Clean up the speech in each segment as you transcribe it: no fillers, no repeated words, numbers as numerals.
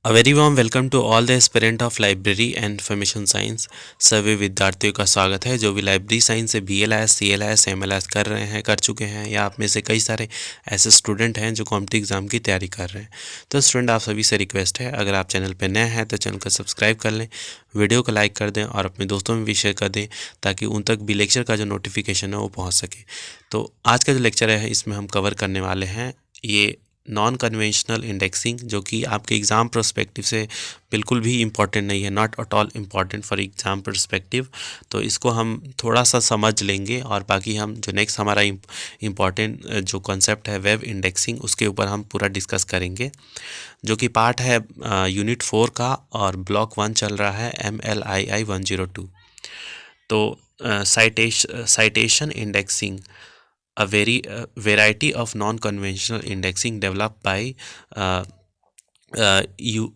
A very warm welcome to all the aspirant of library and information science. सभी विद्यार्थियों का स्वागत है जो भी लाइब्रेरी साइंस से BLS CLS MLS कर रहे हैं, कर चुके हैं, या आप में से कई सारे ऐसे स्टूडेंट हैं जो कॉम्पिटिटिव एग्जाम की तैयारी कर रहे हैं। तो स्टूडेंट, आप सभी से रिक्वेस्ट है, अगर आप चैनल पर नए हैं तो चैनल को सब्सक्राइब कर लें, वीडियो को लाइक कर दें और अपने दोस्तों में भी शेयर कर दें ताकि उन तक भी लेक्चर का जो नोटिफिकेशन है वो पहुँच सके। तो आज का जो लेक्चर है इसमें हम कवर करने वाले हैं ये नॉन कन्वेंशनल इंडेक्सिंग, जो कि आपके एग्ज़ाम पर्सपेक्टिव से बिल्कुल भी इम्पॉर्टेंट नहीं है, not at all important for exam perspective. तो इसको हम थोड़ा सा समझ लेंगे और बाकी हम जो नेक्स्ट हमारा इम्पॉर्टेंट जो कॉन्सेप्ट है वेब इंडेक्सिंग, उसके ऊपर हम पूरा डिस्कस करेंगे, जो कि पार्ट है यूनिट 4 का और ब्लॉक 1 चल रहा है MLII 102। तो citation indexing, a very variety of non-conventional indexing developed by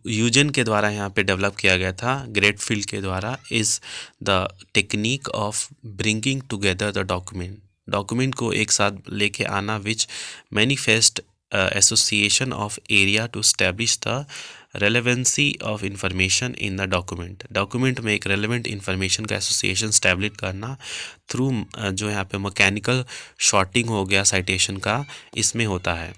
यूजन के द्वारा यहाँ पे डेवलप किया गया था, ग्रेट फील्ड के द्वारा, is the technique of bringing together the document को एक साथ लेके आना, which manifest association of area to establish the relevancy of information in the document में एक रेलेवेंट इंफॉर्मेशन का एसोसिएशन स्टैब्लिश करना थ्रू जो यहाँ पे मैकेनिकल शॉर्टिंग हो गया साइटेशन का, इसमें होता है।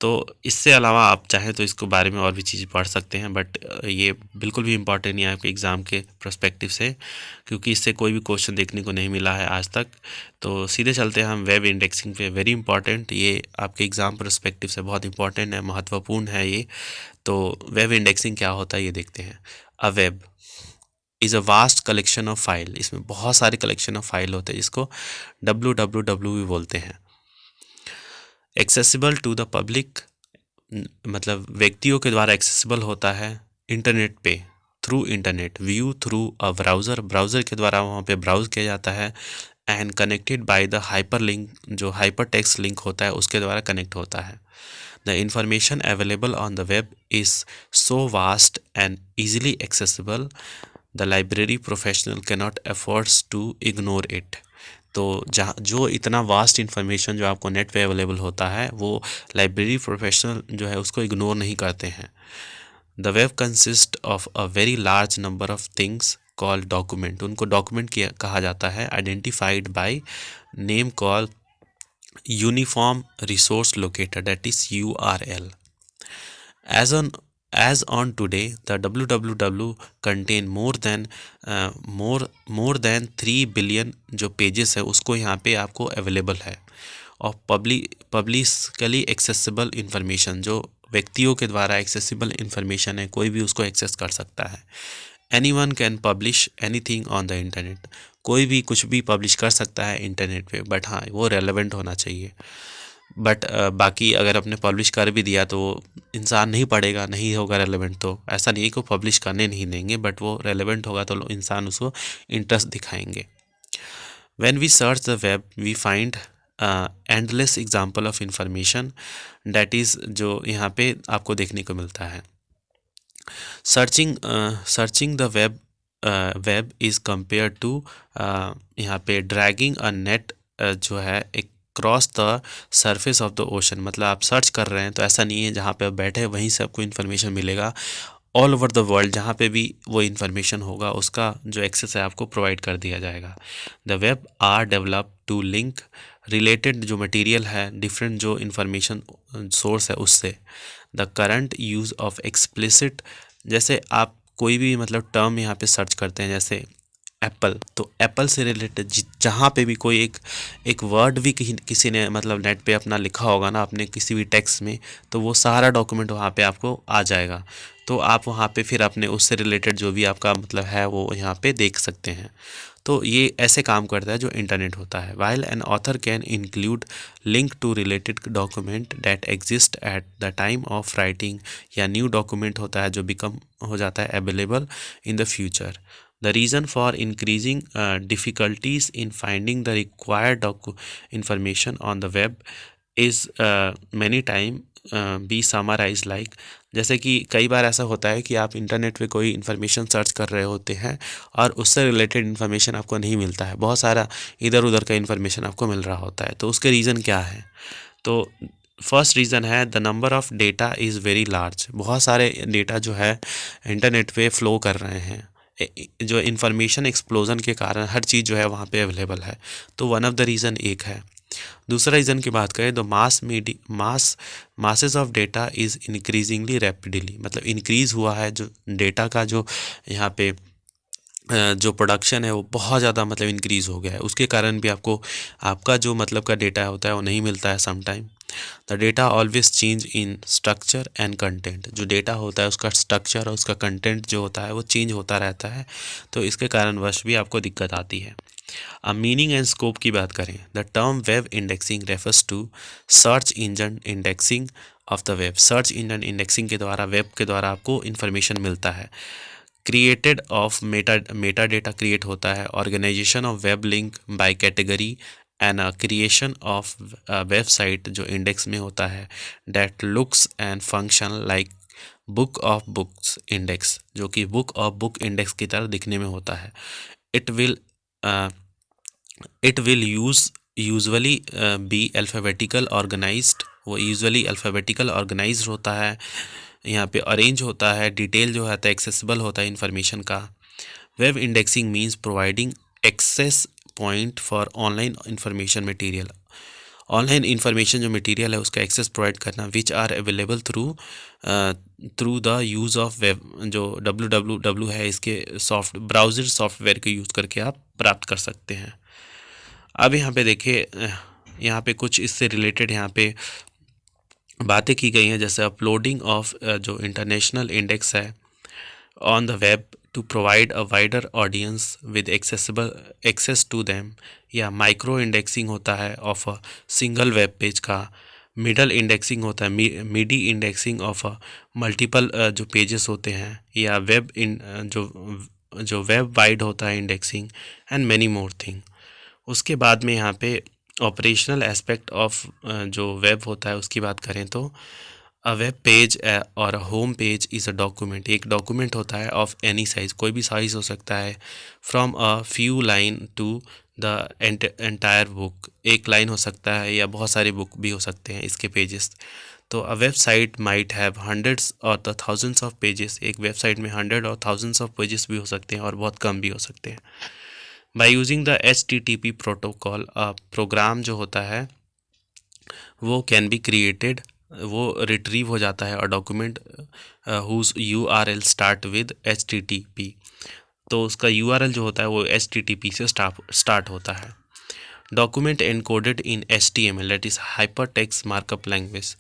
तो इससे अलावा आप चाहें तो इसको बारे में और भी चीज़ें पढ़ सकते हैं, बट ये बिल्कुल भी इम्पॉर्टेंट नहीं है आपके एग्ज़ाम के पर्सपेक्टिव से, क्योंकि इससे कोई भी क्वेश्चन देखने को नहीं मिला है आज तक। तो सीधे चलते हैं हम वेब इंडेक्सिंग पे। वेरी इंपॉर्टेंट, ये आपके एग्ज़ाम पर्सपेक्टिव से बहुत इंपॉर्टेंट है, महत्वपूर्ण है ये। तो वेब इंडेक्सिंग क्या होता है ये देखते हैं। A web is a vast collection of file, इसमें बहुत सारे कलेक्शन ऑफ फाइल होते हैं, जिसको WWW भी बोलते हैं। एक्सेसिबल टू द पब्लिक, मतलब व्यक्तियों के द्वारा एक्सेसिबल होता है इंटरनेट पे, through internet. View through a browser के द्वारा वहाँ पे ब्राउज़ किया जाता है। And connected by the hyper link, जो हाइपर टेक्स्ट लिंक होता है उसके द्वारा कनेक्ट होता है। The information available on the web is so vast and easily accessible, the library professional cannot affords to ignore it. तो जहाँ जो इतना वास्ट इन्फॉर्मेशन जो आपको नेट पे अवेलेबल होता है, वो लाइब्रेरी प्रोफेशनल जो है उसको इग्नोर नहीं करते हैं। The web consist of a very large number of things called document, उनको डॉक्यूमेंट कहा जाता है, identified by name call uniform resource locator, that is URL। As on today, the www contain more than 3 billion जो pages है उसको यहाँ पे आपको अवेलेबल है। और पब्लिकली एक्सेसिबल इंफॉर्मेशन, जो व्यक्तियों के द्वारा एक्सेसिबल इंफॉर्मेशन है, कोई भी उसको एक्सेस कर सकता है। Anyone can publish anything on the internet, कोई भी कुछ भी पब्लिश कर सकता है इंटरनेट पे, बट हाँ वो रेलेवेंट होना चाहिए। बट बाकी अगर आपने पब्लिश कर भी दिया तो इंसान नहीं पढ़ेगा, नहीं होगा रेलेवेंट। तो ऐसा नहीं है कि वो पब्लिश करने नहीं देंगे, बट वो रेलेवेंट होगा तो इंसान उसको इंटरेस्ट दिखाएंगे। When we search the web we find endless example of information, that is जो यहाँ पे आपको देखने को मिलता है। Searching the web is compare to यहाँ पे ड्रैगिंग अ नेट, जो है across the surface of the ocean, मतलब आप सर्च कर रहे हैं तो ऐसा नहीं है जहाँ पे आप बैठे वहीं से आपको इन्फॉर्मेशन मिलेगा। ऑल ओवर द वर्ल्ड जहाँ पे भी वो इन्फॉर्मेशन होगा उसका जो एक्सेस है आपको प्रोवाइड कर दिया जाएगा। The web are develop to link related जो मटेरियल है डिफरेंट जो इन्फॉर्मेशन सोर्स है उससे। The current use of explicit, जैसे आप कोई भी मतलब टर्म यहाँ पे सर्च करते हैं, जैसे एप्पल, तो एप्पल से रिलेटेड जहाँ पे भी कोई एक वर्ड भी किसी ने मतलब नेट पे अपना लिखा होगा ना अपने किसी भी टेक्स्ट में, तो वो सारा डॉक्यूमेंट वहाँ पे आपको आ जाएगा। तो आप वहाँ पे फिर अपने उससे रिलेटेड जो भी आपका मतलब है वो यहाँ पे देख सकते हैं। तो ये ऐसे काम करता है जो इंटरनेट होता है। While an author can include link to related document that exist at the time of writing, या न्यू डॉक्यूमेंट होता है जो बिकम हो जाता है available in the future. The reason for increasing difficulties in finding the required information on the web is many time be summarized like, जैसे कि कई बार ऐसा होता है कि आप इंटरनेट पे कोई इन्फॉर्मेशन सर्च कर रहे होते हैं और उससे रिलेटेड इन्फॉर्मेशन आपको नहीं मिलता है, बहुत सारा इधर उधर का इन्फॉर्मेशन आपको मिल रहा होता है। तो उसके रीज़न क्या है? तो फर्स्ट रीज़न है the number of data is very large. बहुत सारे डेटा जो है इंटरनेट पे फ्लो कर रहे हैं। जो इन्फॉर्मेशन एक्सप्लोजन के कारण हर चीज़ जो है वहाँ पे अवेलेबल है, तो वन ऑफ द रीज़न एक है। दूसरा रीज़न की बात करें तो masses of data is increasingly rapidly, मतलब इंक्रीज़ हुआ है जो डेटा का जो यहाँ पे जो प्रोडक्शन है वो बहुत ज़्यादा मतलब इंक्रीज़ हो गया है। उसके कारण भी आपको आपका जो मतलब का डेटा होता है वो नहीं मिलता है some time. The data always change in structure and content. जो डेटा होता है उसका स्ट्रक्चर और उसका कंटेंट जो होता है वो चेंज होता रहता है, तो इसके कारणवश भी आपको दिक्कत आती है। अब मीनिंग एंड स्कोप की बात करें, the term web indexing refers to search engine indexing of the web. Search engine indexing के द्वारा वेब के द्वारा आपको इन्फॉर्मेशन मिलता है। Created of meta data create होता है। Organization of web link by category and creation of website जो इंडेक्स में होता है। That looks and function like book of books index, जो कि बुक ऑफ बुक इंडेक्स की तरह दिखने में होता है। It will it will usually be alphabetical organized. वो यूजुअली अल्फ़ाबेटिकल ऑर्गेनाइज्ड होता है, यहाँ पे अरेंज होता है, डिटेल जो होता है एक्सेसिबल होता है इन्फॉर्मेशन का। Web indexing means providing access point for online information material. Online information जो मटेरियल है उसका एक्सेस प्रोवाइड करना, which are available through the use of web. जो www है इसके ब्राउज़र सॉफ्टवेयर के यूज़ करके आप प्राप्त कर सकते हैं। अब यहाँ पे देखिए, यहाँ पे कुछ इससे रिलेटेड यहाँ पे बातें की गई हैं, जैसे अपलोडिंग ऑफ जो इंटरनेशनल इंडेक्स है on the web to provide a wider audience with access to them, या माइक्रो इंडेक्सिंग होता है of a single web page का। मिडल इंडेक्सिंग होता है, midi indexing of a multiple जो पेजेस होते हैं, या वेब इन जो वेब वाइड होता है indexing, and many more thing. उसके बाद में यहाँ पे ऑपरेशनल एस्पेक्ट ऑफ जो वेब होता है उसकी बात करें तो अ वेब पेज और home page is a document. एक डॉक्यूमेंट होता है ऑफ एनी साइज़, कोई भी साइज़ हो सकता है। From a few line to the entire book, एक लाइन हो सकता है या बहुत सारे बुक भी हो सकते हैं इसके पेजेस। तो a website might have hundreds और द थाउजेंड्स ऑफ पेजेस। एक वेबसाइट में हंड्रेड और थाउजेंड्स ऑफ पेजेस भी हो सकते हैं और बहुत कम भी हो सकते हैं। By using the HTTP protocol, program जो होता है वो कैन बी क्रिएटेड, वो रिट्रीव हो जाता है, और document whose URL start with HTTP। तो उसका URL जो होता है वो HTTP से स्टार्ट होता है। Document encoded in HTML, that is hyper text markup language.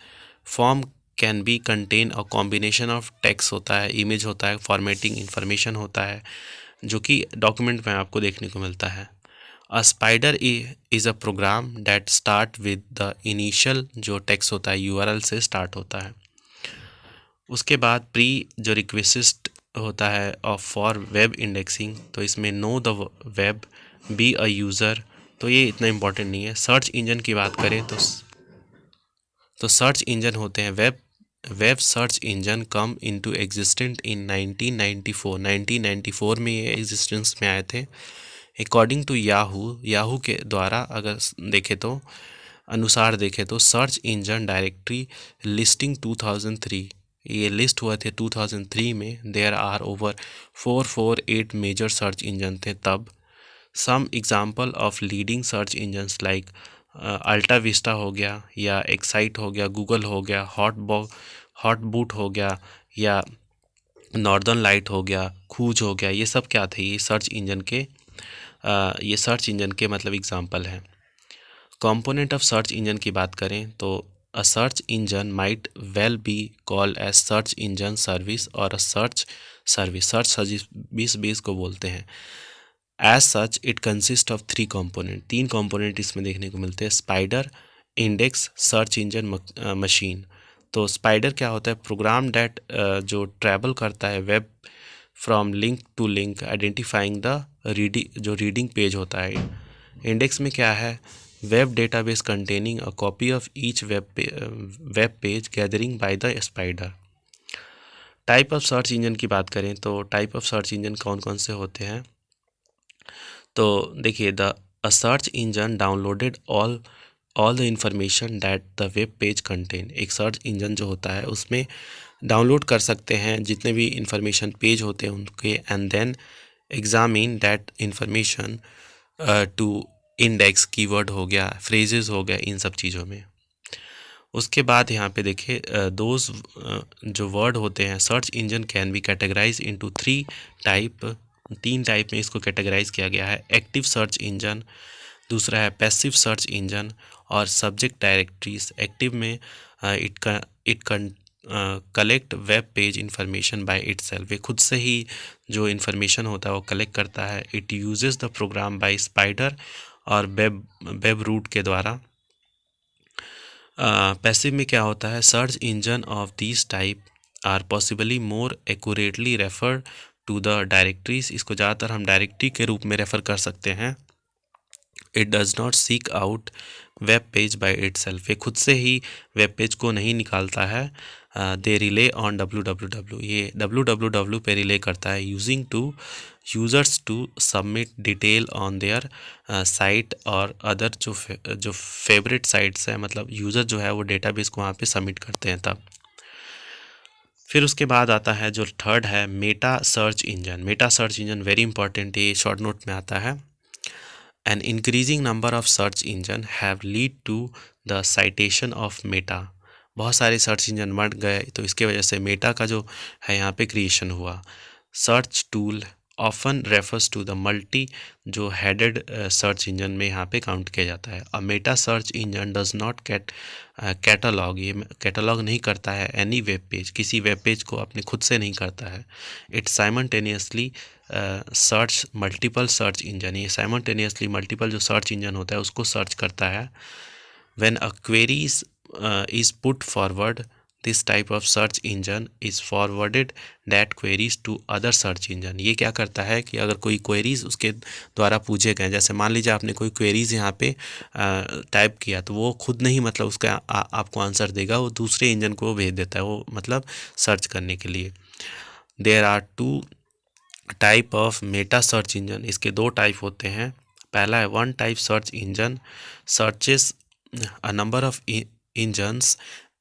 Form can be contain a combination of text होता है, इमेज होता है, फॉर्मेटिंग इंफॉर्मेशन होता है, जो कि डॉक्यूमेंट में आपको देखने को मिलता है। A spider is a program that start with the initial, जो टेक्स्ट होता है URL से स्टार्ट होता है। उसके बाद प्री जो रिक्वेस्ट होता है ऑफ फॉर वेब इंडेक्सिंग, तो इसमें know the web, be a user, तो ये इतना इम्पोर्टेंट नहीं है। सर्च इंजन की बात करें तो सर्च इंजन होते हैं web search engine come into existent in 1994 में ये एग्जिस्टेंस में आए थे। अकॉर्डिंग टू याहू के द्वारा अगर देखें तो अनुसार देखें तो सर्च इंजन डायरेक्टरी लिस्टिंग 2003, ये लिस्ट हुए थे 2003 में। There are over 448 major search engine थे तब। Some example of leading search engines like AltaVista हो गया, या एक्साइट हो गया, गूगल हो गया, हॉटबूट हो गया, या नॉर्दर्न लाइट हो गया, खूज हो गया। ये सब क्या थे, ये सर्च इंजन के मतलब एग्जाम्पल हैं। कंपोनेंट ऑफ सर्च इंजन की बात करें तो a search engine might well be called as search engine service और अ सर्च सर्विस को बोलते हैं। As such it consist of 3 component, 3 component इसमें देखने को मिलते हैं। Spider, index, search engine, machine. तो स्पाइडर क्या होता है, प्रोग्राम डैट जो ट्रैवल करता है web from link to link identifying the reading page होता है। इंडेक्स में क्या है, web database containing a copy of each web page gathering by the spider. Type of search engine की बात करें तो टाइप ऑफ सर्च इंजन कौन कौन से होते हैं, तो देखिए the a search engine downloaded all all the information that the web page contain. एक सर्च इंजन जो होता है उसमें डाउनलोड कर सकते हैं जितने भी इंफॉर्मेशन पेज होते हैं उनके, and then examine that information to index, keyword हो गया, फ्रेजेस हो गया, इन सब चीज़ों में। उसके बाद यहाँ पे देखिए दोज जो वर्ड होते हैं, search engine can be categorize into 3 type. 3 type में इसको कैटेगराइज किया गया है। एक्टिव सर्च इंजन, दूसरा है पैसिव सर्च इंजन, और सब्जेक्ट डायरेक्टरीज। एक्टिव में it collect web page information by itself, ये खुद से ही जो इंफॉर्मेशन होता है वो कलेक्ट करता है। It uses the program by spider और वेब रूट के द्वारा। पैसिव में क्या होता है, search engine of this type are possibly more accurately refer to the directories, इसको ज़्यादातर हम डायरेक्टरी के रूप में रेफ़र कर सकते हैं। It does not seek out web page by itself, ये खुद से ही वेब पेज को नहीं निकालता है। दे रिले ऑन www, ये www पे रिले करता है। Using to users to submit detail on their site और अदर जो फेवरेट साइट्स हैं, मतलब यूज़र जो है वो डेटाबेस को वहाँ पे सबमिट करते हैं तब। फिर उसके बाद आता है जो थर्ड है Meta search engine. Meta search engine very important, ये शॉर्ट नोट में आता है। An increasing number of search engine have lead to the citation of meta, बहुत सारे सर्च इंजन बढ़ गए तो इसके वजह से मेटा का जो है यहाँ पे क्रिएशन हुआ। Search tool often refers to the multi जो हेडेड सर्च इंजन में यहाँ पे काउंट किया जाता है। A meta search engine does not catalog, ये कैटलॉग नहीं करता है एनी वेब पेज, किसी वेब पेज को अपने खुद से नहीं करता है। It simultaneously search multiple search engine, ये साइमल्टेनियसली मल्टीपल जो सर्च इंजन होता है उसको सर्च करता है। When a queries is put forward, this type of search engine is forwarded that queries to other search engine. ये क्या करता है कि अगर कोई क्वेरीज उसके द्वारा पूछे गए, जैसे मान लीजिए आपने कोई क्वेरीज यहाँ पे टाइप किया, तो वो खुद नहीं मतलब उसका आपको आंसर देगा, वो दूसरे इंजन को भेज देता है, वो मतलब सर्च करने के लिए। There are 2 type of meta search engine, इसके 2 टाइप होते हैं। पहला है one type search engine searches a number of engines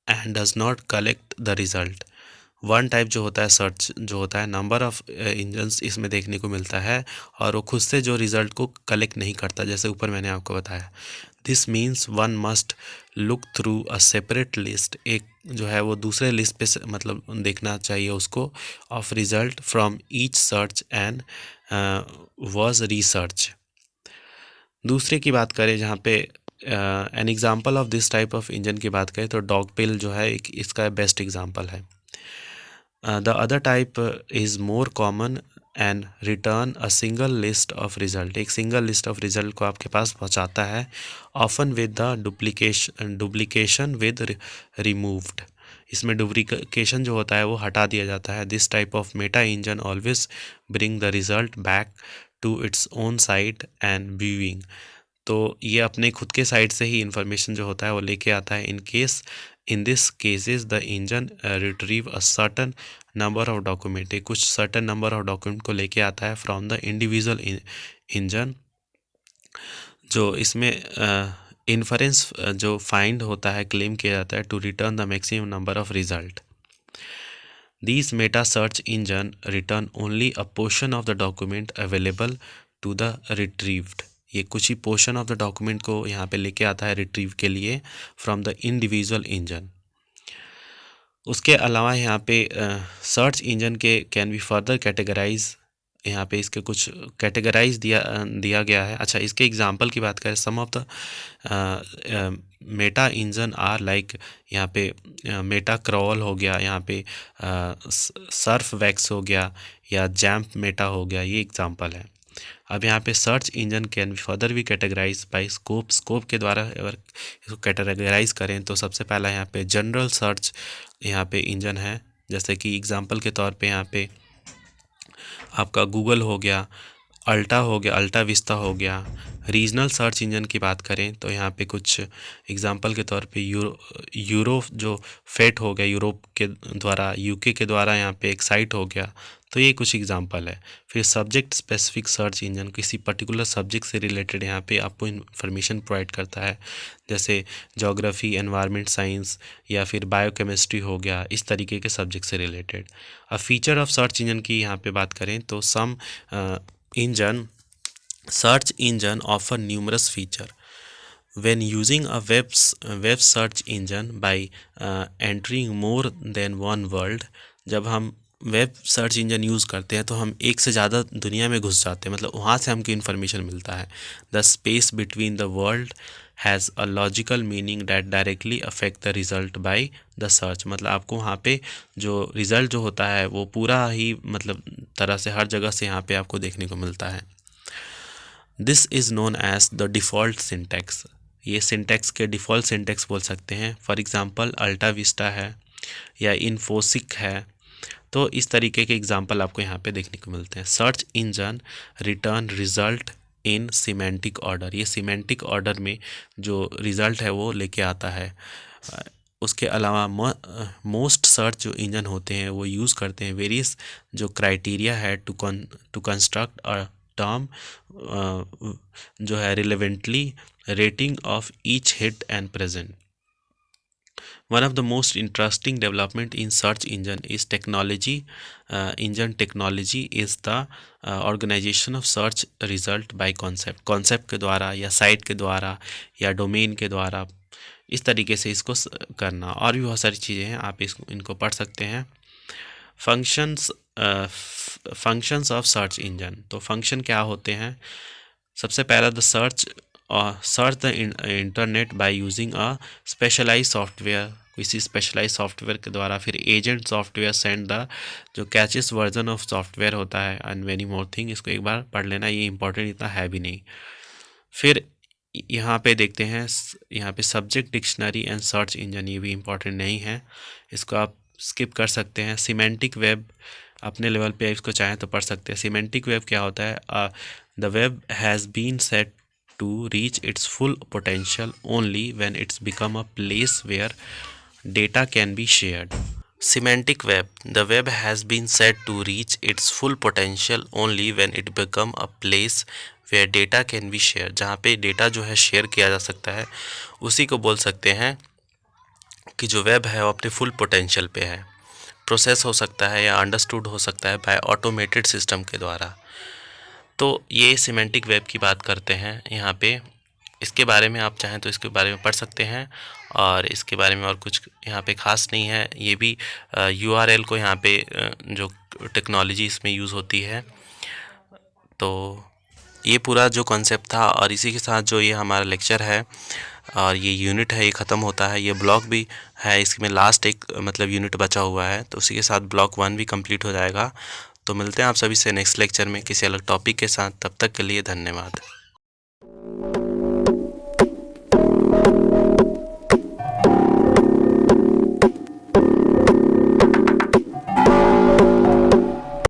and does not collect the result. One type जो होता है सर्च जो होता है नंबर ऑफ इंजन्स इसमें देखने को मिलता है और वो खुद से जो रिज़ल्ट को कलेक्ट नहीं करता, जैसे ऊपर मैंने आपको बताया। This means one must look through a separate list, एक जो है वो दूसरे लिस्ट पे मतलब देखना चाहिए उसको, of result from each search and was research. दूसरे की बात करें जहाँ पे an example of this type of engine की बात करें तो डॉगपिल जो है एक इसका बेस्ट एग्जाम्पल है। The other type is more common and return a single list of result, एक सिंगल लिस्ट ऑफ रिज़ल्ट को आपके पास पहुंचाता है। Often with the duplication with removed, इसमें डुप्लीकेशन जो होता है वो हटा दिया जाता है। This type of meta engine always bring the result back to its own site and viewing, तो ये अपने खुद के साइड से ही इंफॉर्मेशन जो होता है वो लेके आता है। In this cases the engine retrieve a certain number of document, कुछ सर्टन नंबर ऑफ डॉक्यूमेंट को लेके आता है फ्रॉम द इंडिविजुअल इंजन। जो इसमें इन्फरेंस जो फाइंड होता है क्लेम किया जाता है to return the maximum number of result. These meta search engine return only a portion of the document available to the retrieved, ये कुछ ही पोर्शन ऑफ द डॉक्यूमेंट को यहाँ पे लेके आता है रिट्रीव के लिए फ्रॉम द इंडिविजुअल इंजन। उसके अलावा यहाँ पे सर्च इंजन के कैन बी फर्दर कैटेगराइज, यहाँ पे इसके कुछ कैटेगराइज दिया गया है। अच्छा, इसके एग्जांपल की बात करें, some of the meta engine are like, यहाँ पे मेटा क्रॉल हो गया, यहाँ पे सर्फ वैक्स हो गया, या जैम्प मेटा हो गया, ये एग्जांपल है। अब यहाँ पे search engine can be further भी कैटेगराइज बाय स्कोप के द्वारा अगर इसको कैटेगराइज करें तो सबसे पहला यहाँ पे जनरल सर्च यहाँ पे इंजन है, जैसे कि एग्जांपल के तौर पे यहाँ पे आपका गूगल हो गया, अल्टा हो गया, अल्टा विस्ता हो गया। रीजनल सर्च इंजन की बात करें तो यहाँ पे कुछ एग्जांपल के तौर पे यूरो जो फेट हो गया, यूरोप के द्वारा यूके के द्वारा यहाँ पे एक साइट हो गया, तो ये कुछ एग्जांपल है। फिर सब्जेक्ट स्पेसिफिक सर्च इंजन किसी पर्टिकुलर सब्जेक्ट से रिलेटेड यहाँ पे आपको इन्फॉर्मेशन प्रोवाइड करता है, जैसे ज्योग्राफी, एनवायरनमेंट साइंस या फिर बायोकेमिस्ट्री हो गया, इस तरीके के सब्जेक्ट से रिलेटेड। अब फीचर ऑफ सर्च इंजन की यहाँ पे बात करें तो some engine search engine offer numerous feature when using a web search engine by entering more than one world। जब हम वेब सर्च इंजन यूज़ करते हैं तो हम एक से ज़्यादा दुनिया में घुस जाते हैं, मतलब वहाँ से हमको इन्फॉर्मेशन मिलता है। The space between the world has a logical meaning that directly affect the result by the search. मतलब आपको वहाँ पे जो रिज़ल्ट जो होता है वो पूरा ही मतलब तरह से हर जगह से यहाँ पे आपको देखने को मिलता है। This is known as the default syntax. ये सिंटैक्स के डिफ़ॉल्ट सिंटैक्स बोल सकते हैं। फॉर एग्ज़ाम्पल अल्टा विस्टा है या इन्फोसिक है। तो इस तरीके के एग्जाम्पल आपको यहाँ पे देखने को मिलते हैं। Search engine return result in semantic order. ये सिमेंटिक ऑर्डर में जो रिज़ल्ट है वो लेके आता है। उसके अलावा मोस्ट सर्च जो इंजन होते हैं वो यूज़ करते हैं वेरियस जो क्राइटेरिया है टू कंस्ट्रक्ट अ टर्म जो है relevantly rating of each hit and present. One of the most interesting development in search engine is technology. Engine technology is the organization of search result by concept के द्वारा या site के द्वारा या domain के द्वारा, इस तरीके से इसको करना। और भी बहुत सारी चीज़ें हैं, आप इनको पढ़ सकते हैं। Functions of search engine. तो फंक्शन क्या होते हैं? सबसे पहला the search the internet by using a specialize software. किसी स्पेशलाइज सॉफ्टवेयर के द्वारा। फिर एजेंट सॉफ्टवेयर सेंड द जो कैचेस वर्जन ऑफ सॉफ्टवेयर होता है एंड मेनी मोर थिंग। इसको एक बार पढ़ लेना, ये इंपॉर्टेंट इतना है भी नहीं। फिर यहाँ पे देखते हैं, यहाँ पे subject dictionary and search engine, ये भी इम्पॉर्टेंट नहीं है, इसको आप स्किप कर सकते हैं। सिमेंटिक वेब अपने लेवल पे इसको चाहें तो पढ़ सकते हैं। सिमेंटिक वेब क्या होता है? The web has been set to reach its full potential only when it's become a place where data can be shared. Semantic web. The web has been said to reach its full potential only when it become a place where data can be shared। जहाँ पे data जो है share किया जा सकता है, उसी को बोल सकते हैं कि जो वेब है वो अपने फुल पोटेंशियल पे है। प्रोसेस हो सकता है या अंडरस्टूड हो सकता है बाय ऑटोमेटेड सिस्टम के द्वारा। तो ये सिमेंटिक वेब की बात करते हैं यहाँ पे। इसके बारे में आप चाहें तो इसके बारे में पढ़ सकते हैं, और इसके बारे में और कुछ यहाँ पे ख़ास नहीं है। ये भी URL को यहाँ पे जो टेक्नोलॉजी इसमें यूज़ होती है। तो ये पूरा जो कॉन्सेप्ट था, और इसी के साथ जो ये हमारा लेक्चर है और ये यूनिट है ये ख़त्म होता है। ये ब्लॉक भी है, इसमें लास्ट एक मतलब यूनिट बचा हुआ है, तो उसी के साथ ब्लॉक 1 भी कंप्लीट हो जाएगा। तो मिलते हैं आप सभी से नेक्स्ट लेक्चर में किसी अलग टॉपिक के साथ। तब तक के लिए धन्यवाद।